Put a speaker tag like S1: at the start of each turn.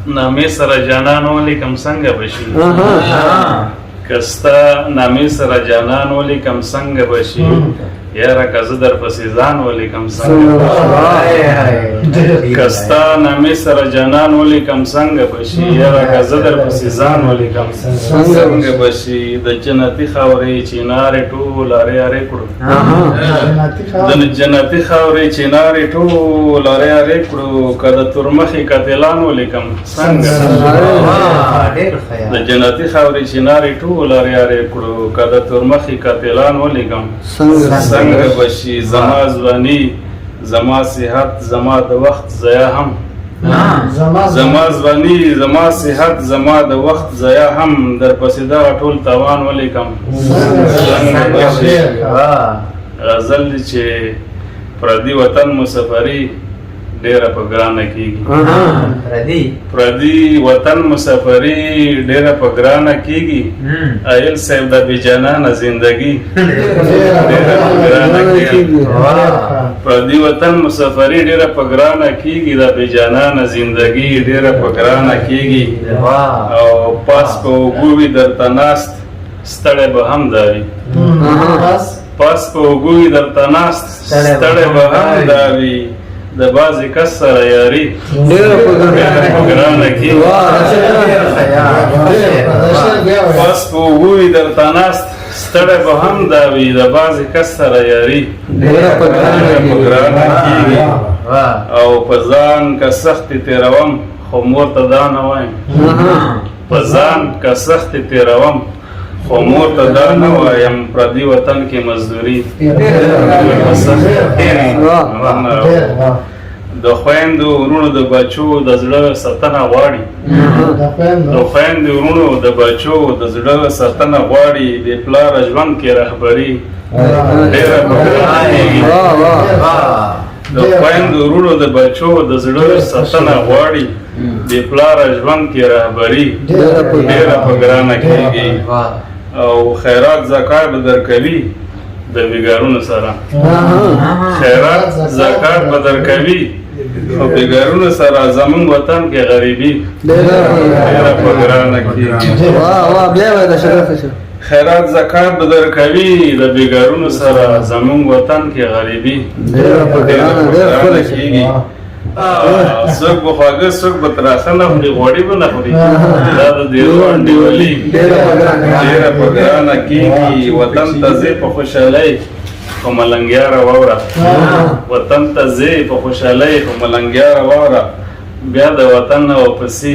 S1: نامې سره جانان ولیکم څنګه بشي کستا نامې سره جانان ولیکم څنګه بشي یاره که زه در پسې ځان ولیکم څنګه کستا نامې سره جانان ولیکم څنګه بشي یاره که زه در پسې ځان ولیکم څنګه بشي د جنتي خاورې چینارې ټول ارې ارې کړو د جنتي خاورې چینارې ټول ارې ارې کړو که د تورمخې قاتلان ولیکم څنګه د جنتي خاورې چینارې ټول ارې ارې کړو که د تورمخې قاتلان ولیکم څنګه بشي زما ځواني زما صحت زما د وخت ضایع هم زما ځواني زما صحت زما د وخت ضایع هم در پسې دغه ټول تاوان ولیکم څنګه بشي غزل دی چې پردي وطن مسافري ډېره په ګرانه کېږي پردي وطن مسافري ډېره په ګرانه کېږي ایل صاحب د بېجانانه زندګي ډېره په ګرانه کېږي پردي وطن مسافري ډېره په ګرانه کېږي د بېجانانه زندګي ډېره په ګرانه کېږي او پاس په اوږو وي درته ناست ستړی به هم دا وي پاس په اوږو وي درته ناست ستړی به هم دا وي د بعضې کس سره یاري ډېره په ګرانه کېږي پاس په اوږو وي درته ناست ستړی به هم دا وي د بعضې کس سره یاري ډېره په ګرانه کېږي او په ځان که سختې تېروم خو مور ته دا نه وایم په ځان که سختې تېروم خو مور ته دا نه وایم پردي وطن کې مزدوري د خویندو ورونو د بچو د زړه ساتنه غواړي د خویندو ورونو د بچو د زړه ساتنه غواړي بې پلاره ژوند کې رهبري ډېره په ګرانه کېږي د خویندو ورونو د بچو د زړه ساتنه غواړي بې پلاره ژوند کې رهبري ډېره په ګرانه کېږي او خیرات زکات به درکوي د بېګارونو سره خیرات زکات به درکوي او بېګارونو سره زمونږ وطن کې غریبي ډېره په ګرانه کېږي خیرات زکات به درکوي د بېګارونو سره زمونږ وطن کې غریبي ډېره په ګرانه کېږي څوک به خواږه څوک به تراخه نه خوري غوړي به نه خوري دا د ډېرو انډیوالي ډېره په ګرانه کېږي وطن ته ځې په خوشحالۍ خو ملنګیاره واوره وطن ته ځې په خوشحالۍ خو ملنګیاره واوره بیا د وطن نه واپسي